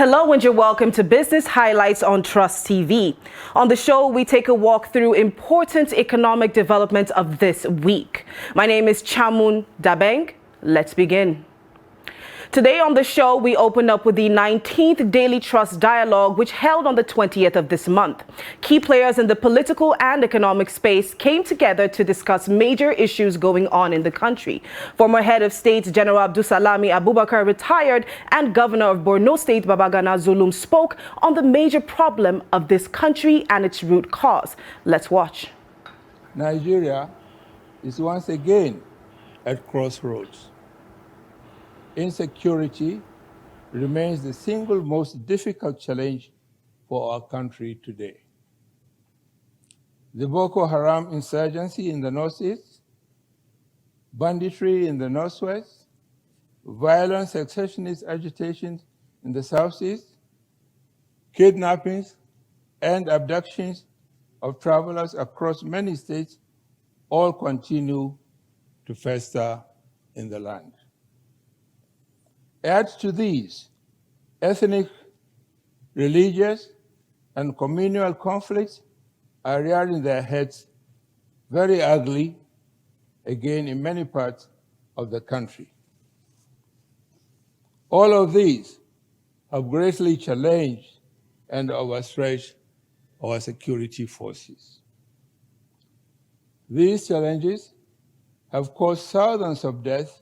Hello and you're welcome to Business Highlights on Trust TV. On the show, we take a walk through important economic developments of this week. My name is Chamun Dabeng. Let's begin. Today on the show, we open up with the 19th Daily Trust Dialogue, which held on the 20th of this month. Key players in the political and economic space came together to discuss major issues going on in the country. Former Head of State General Abdulsalami Abubakar retired, and Governor of Borno State Babagana Zulum spoke on the major problem of this country and its root cause. Let's watch. Nigeria is once again at crossroads. Insecurity remains the single most difficult challenge for our country today. The Boko Haram insurgency in the northeast, banditry in the northwest, violent secessionist agitation in the southeast, kidnappings and abductions of travelers across many states all continue to fester in the land. Add to these ethnic, religious, and communal conflicts are rearing their heads very ugly again in many parts of the country. All of these have greatly challenged and overstretched our security forces. These challenges have caused thousands of deaths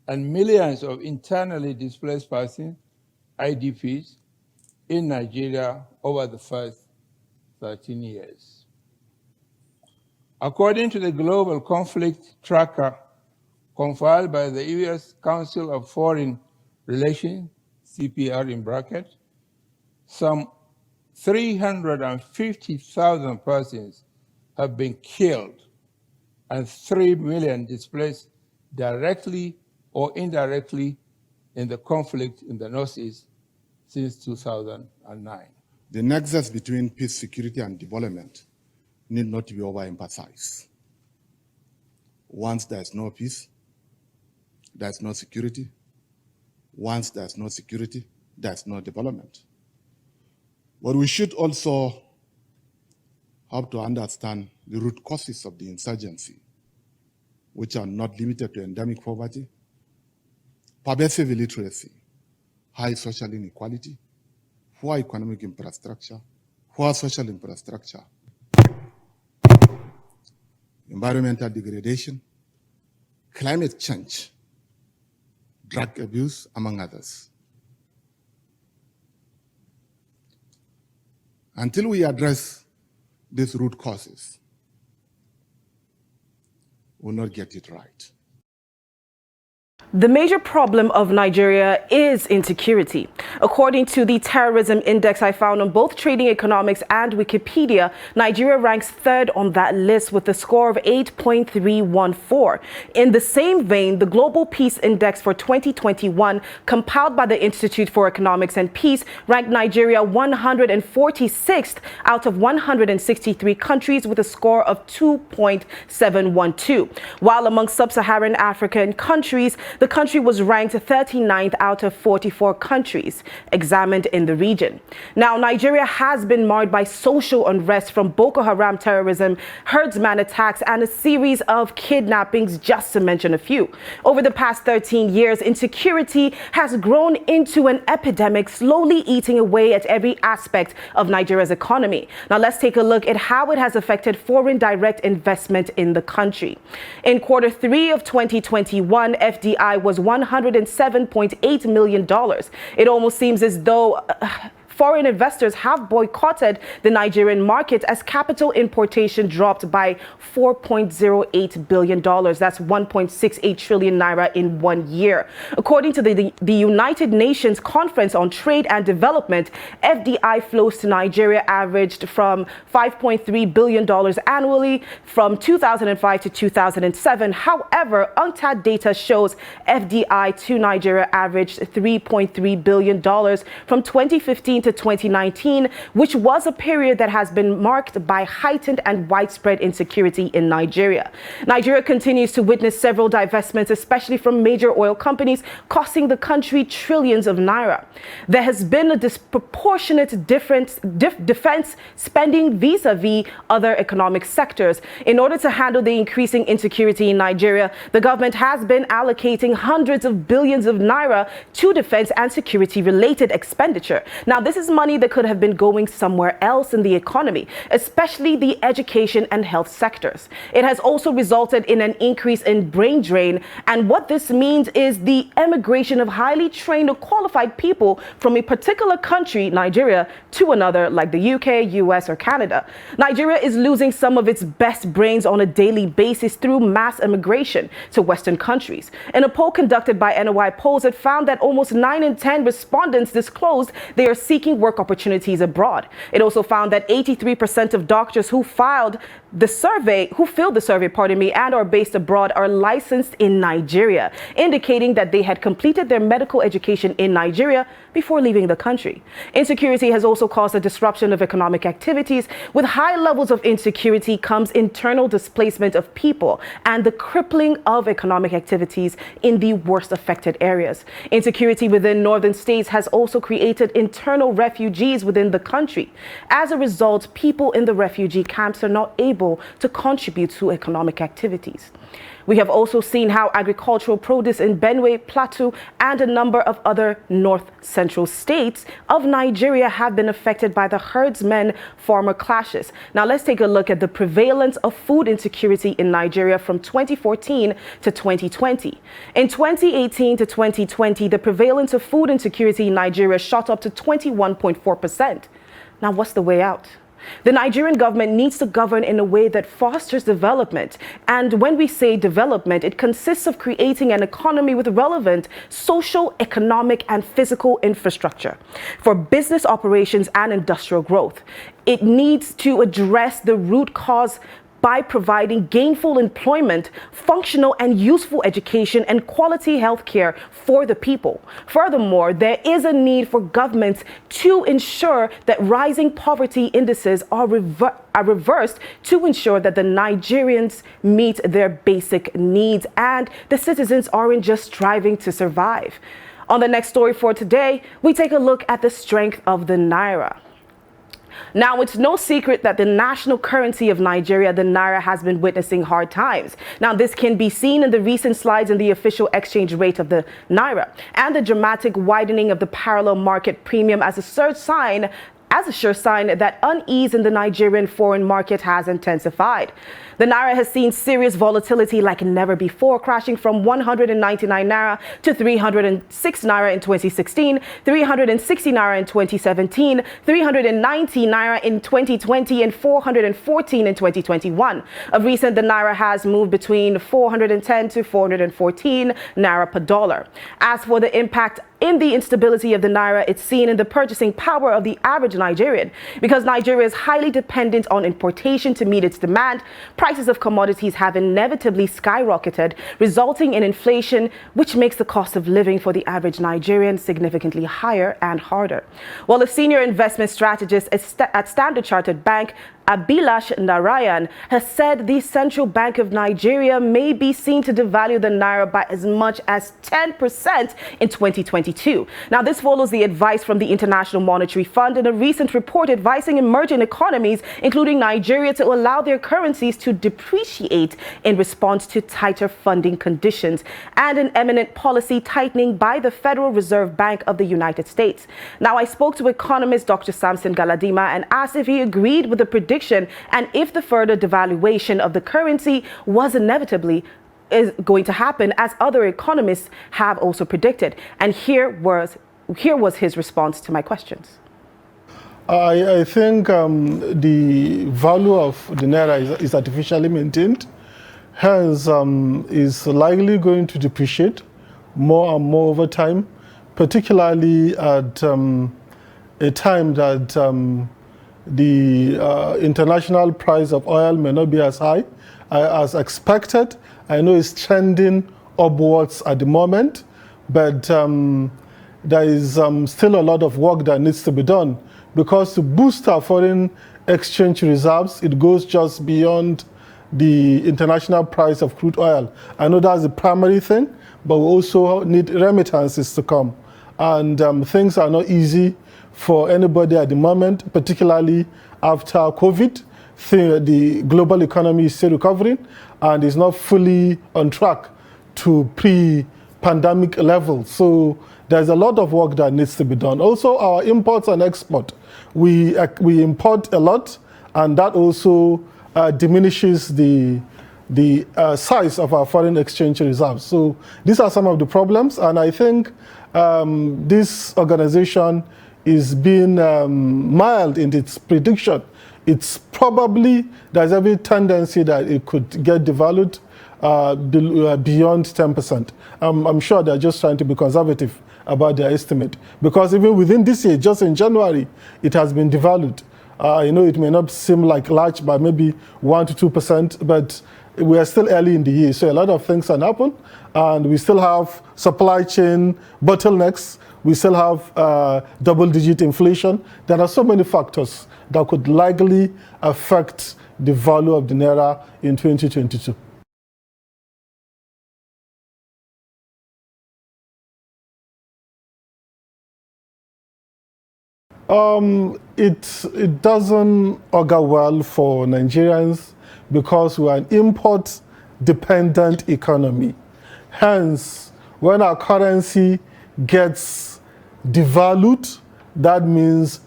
and millions of internally displaced persons, IDPs, in Nigeria over the first 13 years. According to the Global Conflict Tracker compiled by the U.S. Council of Foreign Relations, CPR in bracket, some 350,000 persons have been killed and 3 million displaced directly or indirectly in the conflict in the Northeast since 2009. The nexus between peace, security, and development need not to be overemphasized. Once there's no peace, there's no security. Once there's no security, there's no development. But we should also have to understand the root causes of the insurgency, which are not limited to endemic poverty, pervasive illiteracy, high social inequality, poor economic infrastructure, poor social infrastructure, environmental degradation, climate change, drug abuse, among others. Until we address these root causes, we'll not get it right. The major problem of Nigeria is insecurity. According to the terrorism index I found on both Trading Economics and Wikipedia, Nigeria ranks third on that list with a score of 8.314. In the same vein, the Global Peace Index for 2021, compiled by the Institute for Economics and Peace, ranked Nigeria 146th out of 163 countries with a score of 2.712. While among sub-Saharan African countries, the country was ranked 39th out of 44 countries examined in the region. Now, Nigeria has been marred by social unrest from Boko Haram terrorism, herdsman attacks, and a series of kidnappings, just to mention a few. Over the past 13 years, insecurity has grown into an epidemic, slowly eating away at every aspect of Nigeria's economy. Now, let's take a look at how it has affected foreign direct investment in the country. In quarter 3 of 2021, FDI was $107.8 million. It almost seems as though foreign investors have boycotted the Nigerian market as capital importation dropped by $4.08 billion. That's 1.68 trillion naira in 1 year. According to the United Nations Conference on Trade and Development, FDI flows to Nigeria averaged from $5.3 billion annually from 2005 to 2007. However, UNCTAD data shows FDI to Nigeria averaged $3.3 billion from 2015 to 2019, which was a period that has been marked by heightened and widespread insecurity in Nigeria. Nigeria continues to witness several divestments, especially from major oil companies, costing the country trillions of naira. There has been a disproportionate defense spending vis-a-vis other economic sectors. In order to handle the increasing insecurity in Nigeria, the government has been allocating hundreds of billions of naira to defense and security-related expenditure. Now, this is money that could have been going somewhere else in the economy, especially the education and health sectors. It has also resulted in an increase in brain drain, and what this means is the emigration of highly trained or qualified people from a particular country, Nigeria, to another like the UK, US, or Canada. Nigeria is losing some of its best brains on a daily basis through mass immigration to Western countries. In a poll conducted by NOI Polls, it found that almost 9 in 10 respondents disclosed they are seeking work opportunities abroad. It also found that 83% of doctors who filled the survey, and are based abroad are licensed in Nigeria, indicating that they had completed their medical education in Nigeria before leaving the country. Insecurity has also caused a disruption of economic activities. With high levels of insecurity comes internal displacement of people and the crippling of economic activities in the worst affected areas. Insecurity within northern states has also created internal refugees within the country. As a result, people in the refugee camps are not able to contribute to economic activities. We have also seen how agricultural produce in Benue, Plateau, and a number of other north-central states of Nigeria have been affected by the herdsmen-farmer clashes. Now let's take a look at the prevalence of food insecurity in Nigeria from 2014 to 2020. In 2018 to 2020, the prevalence of food insecurity in Nigeria shot up to 21.4%. Now what's the way out? The Nigerian government needs to govern in a way that fosters development. And when we say development, it consists of creating an economy with relevant social, economic, and physical infrastructure for business operations and industrial growth. It needs to address the root cause by providing gainful employment, functional and useful education, and quality health care for the people. Furthermore, there is a need for governments to ensure that rising poverty indices are reversed to ensure that the Nigerians meet their basic needs and the citizens aren't just striving to survive. On the next story for today, we take a look at the strength of the naira. Now, it's no secret that the national currency of Nigeria, the naira, has been witnessing hard times. Now, this can be seen in the recent slides in the official exchange rate of the naira and the dramatic widening of the parallel market premium as a sure sign that unease in the Nigerian foreign market has intensified. The naira has seen serious volatility like never before, crashing from 199 naira to 306 naira in 2016, 360 naira in 2017, 390 naira in 2020, and 414 in 2021. Of recent, the naira has moved between 410 to 414 naira per dollar. As for the impact in the instability of the naira, it's seen in the purchasing power of the average Nigerian. Because Nigeria is highly dependent on importation to meet its demand, prices of commodities have inevitably skyrocketed, resulting in inflation, which makes the cost of living for the average Nigerian significantly higher and harder. While a senior investment strategist at Standard Chartered Bank, Abhilash Narayan, has said the Central Bank of Nigeria may be seen to devalue the naira by as much as 10% in 2022. Now, this follows the advice from the International Monetary Fund in a recent report advising emerging economies, including Nigeria, to allow their currencies to depreciate in response to tighter funding conditions and an imminent policy tightening by the Federal Reserve Bank of the United States. Now, I spoke to economist Dr. Samson Galadima and asked if he agreed with the prediction and if the further devaluation of the currency was inevitably going to happen, as other economists have also predicted. And here was his response to my questions. I think the value of the naira is artificially maintained, hence is likely going to depreciate more and more over time, particularly at a time that the international price of oil may not be as high as expected. I know it's trending upwards at the moment, but there is still a lot of work that needs to be done, because to boost our foreign exchange reserves, it goes just beyond the international price of crude oil. I know that's the primary thing, but we also need remittances to come. And things are not easy for anybody at the moment, particularly after COVID. The global economy is still recovering and is not fully on track to pre-pandemic levels. So there's a lot of work that needs to be done. Also, our imports and export. We import a lot, and that also diminishes the size of our foreign exchange reserves. So these are some of the problems, and I think this organization is being mild in its prediction. It's probably, there's every tendency that it could get devalued beyond 10%. I'm sure they're just trying to be conservative about their estimate, because even within this year, just in January, it has been devalued. It may not seem like large, by maybe 1 to 2%, but we are still early in the year, so a lot of things can happen, and we still have supply chain bottlenecks. We still have double-digit inflation. There are so many factors that could likely affect the value of the Naira in 2022. It doesn't augur well for Nigerians, because we are an import-dependent economy. Hence, when our currency gets devalued, that means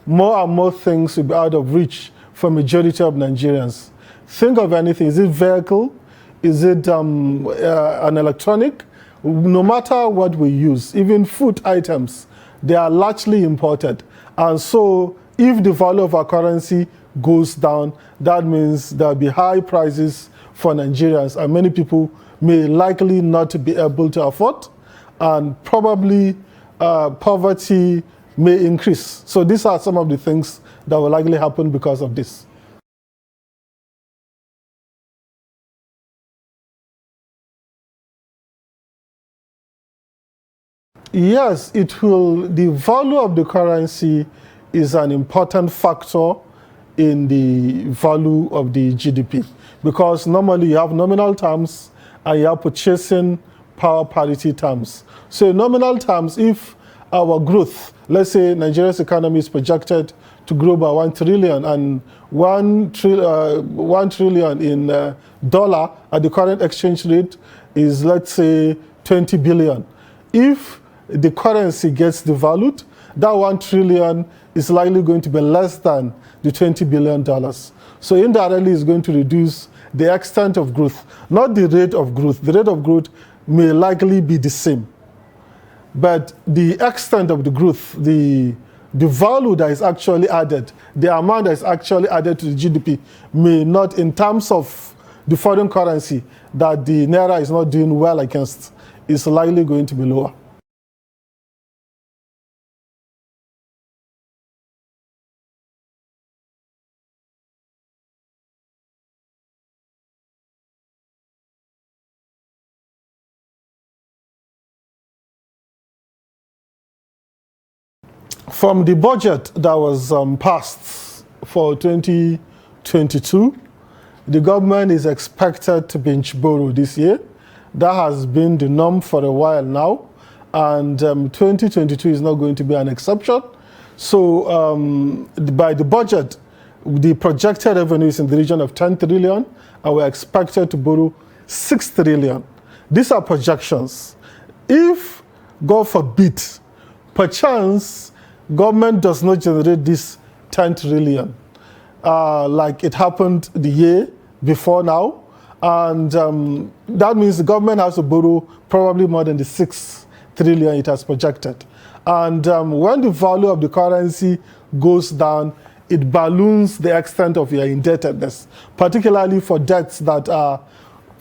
more and more things will be out of reach for majority of Nigerians. Think of anything. Is it vehicle? Is it an electronic? No matter what we use, even food items, they are largely imported. And so if the value of our currency goes down, that means there'll be high prices for Nigerians, and many people may likely not be able to afford, and probably poverty may increase. So these are some of the things that will likely happen because of this. Yes, it will. The value of the currency is an important factor in the value of the GDP, because normally you have nominal terms and you have purchasing power parity terms. So in nominal terms, if our growth, let's say Nigeria's economy is projected to grow by 1 trillion, and 1 trillion in dollar at the current exchange rate is, let's say, 20 billion. If the currency gets devalued, that 1 trillion is likely going to be less than the $20 billion. So indirectly, it's going to reduce the extent of growth, not the rate of growth. The rate of growth may likely be the same, but the extent of the growth, the value that is actually added, the amount that is actually added to the GDP may not, in terms of the foreign currency that the Naira is not doing well against, is likely going to be lower. From the budget that was passed for 2022, the government is expected to bench borrow this year. That has been the norm for a while now, and 2022 is not going to be an exception. So by the budget, the projected revenue is in the region of 10 trillion, and we're expected to borrow 6 trillion. These are projections. If, God forbid, perchance, government does not generate this 10 trillion like it happened the year before now, and that means the government has to borrow probably more than the 6 trillion it has projected. And when the value of the currency goes down, it balloons the extent of your indebtedness, particularly for debts that are,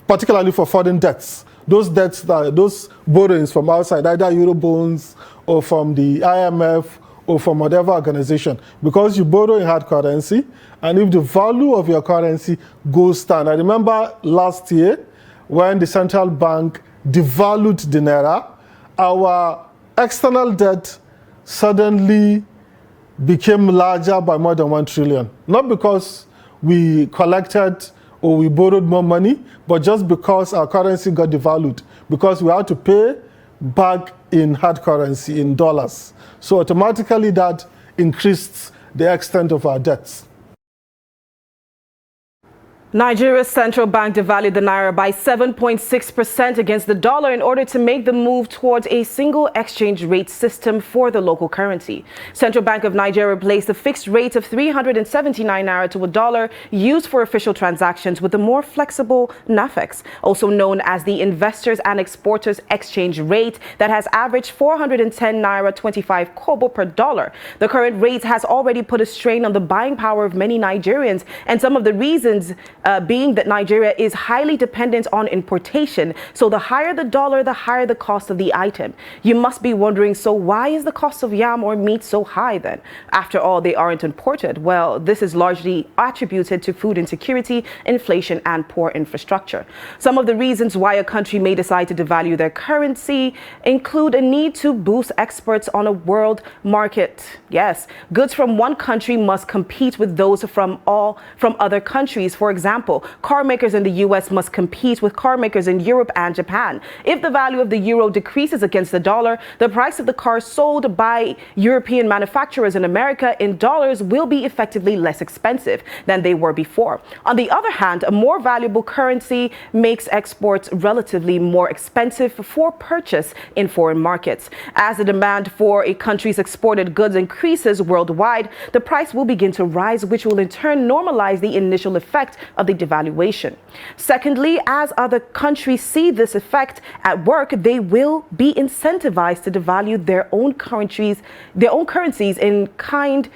particularly for foreign debts. Those debts, those borrowings from outside, either Eurobonds or from the IMF or from whatever organization, because you borrow in hard currency, and if the value of your currency goes down. I remember last year when the central bank devalued the Naira, our external debt suddenly became larger by more than 1 trillion. Not because we collected or we borrowed more money, but just because our currency got devalued, because we had to pay back in hard currency, in dollars. So automatically that increased the extent of our debts. Nigeria's central bank devalued the naira by 7.6% against the dollar in order to make the move towards a single exchange rate system for the local currency. Central Bank of Nigeria replaced the fixed rate of 379 naira to a dollar used for official transactions with a more flexible NAFEX, also known as the Investors and Exporters Exchange Rate, that has averaged 410 naira 25 kobo per dollar. The current rate has already put a strain on the buying power of many Nigerians, and some of the reasons being that Nigeria is highly dependent on importation. So the higher the dollar, the higher the cost of the item. You must be wondering, so why is the cost of yam or meat so high then? After all, they aren't imported. Well, this is largely attributed to food insecurity, inflation, and poor infrastructure. Some of the reasons why a country may decide to devalue their currency include a need to boost exports on a world market. Yes, goods from one country must compete with those from other countries. For example, car makers in the US must compete with car makers in Europe and Japan. If the value of the euro decreases against the dollar, the price of the cars sold by European manufacturers in America in dollars will be effectively less expensive than they were before. On the other hand, a more valuable currency makes exports relatively more expensive for purchase in foreign markets. As the demand for a country's exported goods increases worldwide, the price will begin to rise, which will in turn normalize the initial effect of the devaluation. Secondly, as other countries see this effect at work, they will be incentivized to devalue their own currencies in kind,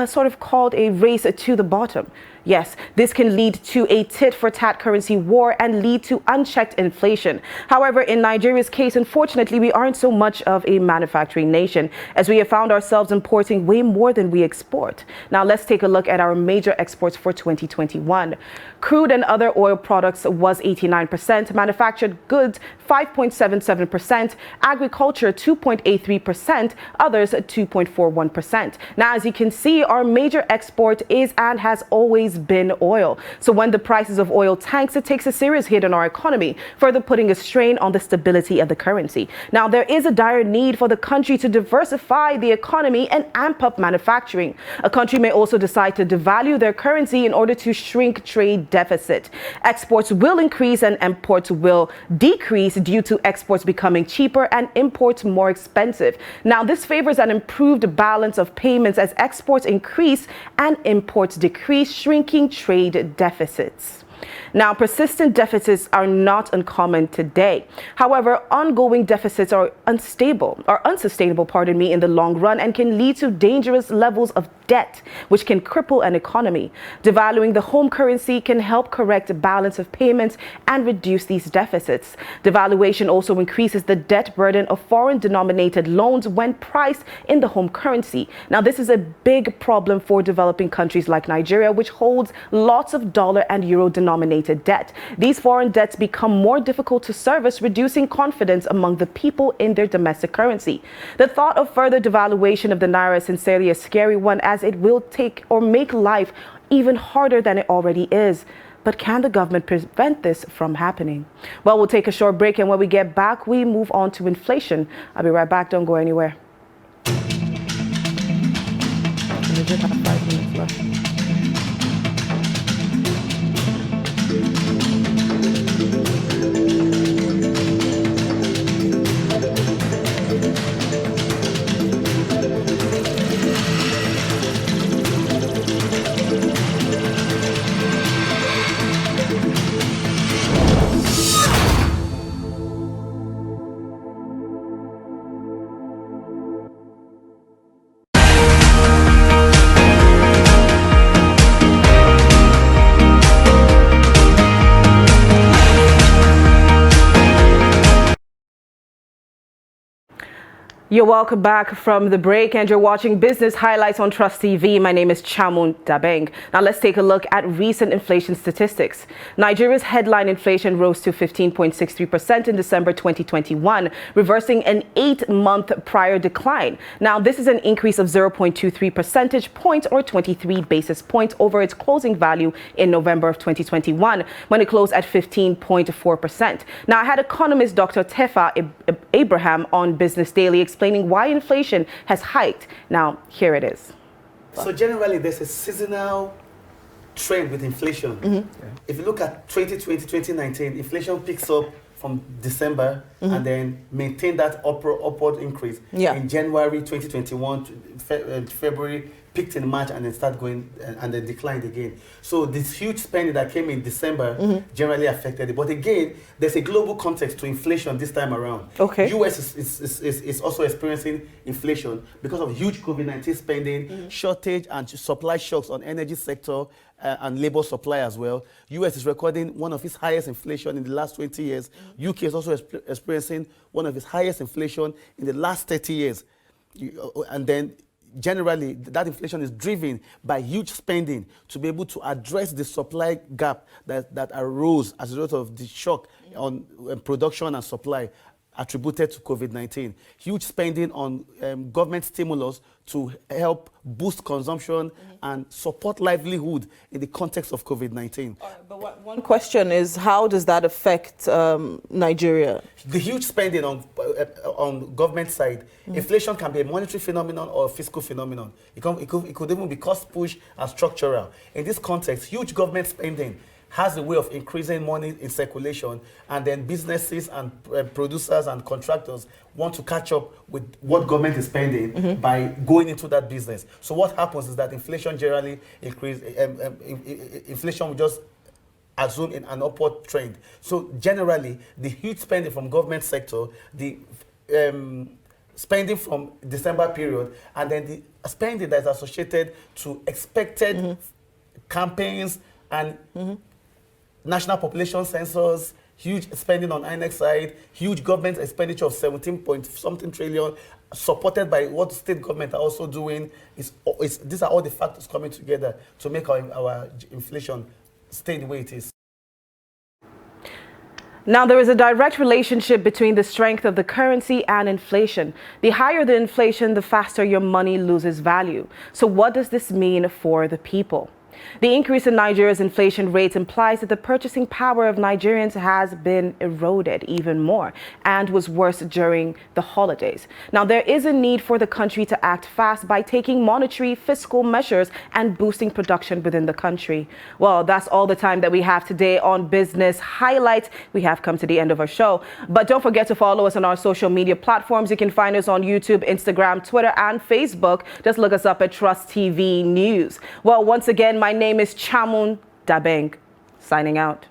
sort of called a race to the bottom. Yes, this can lead to a tit-for-tat currency war and lead to unchecked inflation. However, in Nigeria's case, unfortunately, we aren't so much of a manufacturing nation, as we have found ourselves importing way more than we export. Now, let's take a look at our major exports for 2021. Crude and other oil products was 89%, manufactured goods 5.77%, agriculture 2.83%, others 2.41%. Now, as you can see, our major export is and has always been oil. So when the prices of oil tanks, it takes a serious hit on our economy, further putting a strain on the stability of the currency. Now, there is a dire need for the country to diversify the economy and amp up manufacturing. A country may also decide to devalue their currency in order to shrink trade deficit. Exports will increase and imports will decrease due to exports becoming cheaper and imports more expensive. Now, this favors an improved balance of payments as exports increase and imports decrease, shrinking trade deficits. Now, persistent deficits are not uncommon today. However, ongoing deficits are unsustainable, in the long run and can lead to dangerous levels of debt, which can cripple an economy. Devaluing the home currency can help correct the balance of payments and reduce these deficits. Devaluation also increases the debt burden of foreign-denominated loans when priced in the home currency. Now, this is a big problem for developing countries like Nigeria, which holds lots of dollar and euro-denominated debt. These foreign debts become more difficult to service, reducing confidence among the people in their domestic currency. The thought of further devaluation of the naira is sincerely a scary one, as it will take or make life even harder than it already is. But can the government prevent this from happening? Well, we'll take a short break, and when we get back, we move on to inflation. I'll be right back. Don't go anywhere. We just have 5 minutes left. You're welcome back from the break, and you're watching Business Highlights on Trust TV. My name is Chamun Dabeng. Now let's take a look at recent inflation statistics. Nigeria's headline inflation rose to 15.63% in December 2021, reversing an 8-month prior decline. Now this is an increase of 0.23 percentage points or 23 basis points over its closing value in November of 2021, when it closed at 15.4%. Now I had economist Dr. Tefa Abraham on Business Daily explaining why inflation has hiked. Now, here it is. So generally, there's a seasonal trend with inflation. If you look at 2020, 2019, inflation picks up from December and then maintain that upward increase. In January 2021, February, peaked in March and then start going and then declined again. So this huge spending that came in December generally affected it. But again, there's a global context to inflation this time around. US is also experiencing inflation because of huge COVID-19 spending, shortage and supply shocks on energy sector and labor supply as well. US is recording one of its highest inflation in the last 20 years. UK is also experiencing one of its highest inflation in the last 30 years. And then generally, that inflation is driven by huge spending to be able to address the supply gap that arose as a result of the shock on production and supply attributed to COVID-19. Huge spending on government stimulus to help boost consumption and support livelihood in the context of COVID-19. But one question is, how does that affect Nigeria? The huge spending on government side, inflation can be a monetary phenomenon or a fiscal phenomenon. It could even be cost push and structural. In this context, huge government spending has a way of increasing money in circulation, and then businesses and producers and contractors want to catch up with what government is spending by going into that business. So what happens is that inflation generally increases, inflation will just assume in an upward trend. So generally, the huge spending from government sector, the spending from December period, and then the spending that is associated to expected campaigns and national population census, huge spending on INEC side, huge government expenditure of 17-point-something trillion, supported by what state government are also doing. These are all the factors coming together to make our inflation stay the way it is. Now, there is a direct relationship between the strength of the currency and inflation. The higher the inflation, the faster your money loses value. So what does this mean for the people? The increase in Nigeria's inflation rate implies that the purchasing power of Nigerians has been eroded even more and was worse during the holidays. Now, there is a need for the country to act fast by taking monetary fiscal measures and boosting production within the country. Well, that's all the time that we have today on Business Highlights. We have come to the end of our show. But don't forget to follow us on our social media platforms. You can find us on YouTube, Instagram, Twitter, and Facebook. Just look us up at Trust TV News. Well, once again, my name is Chamun Dabeng, signing out.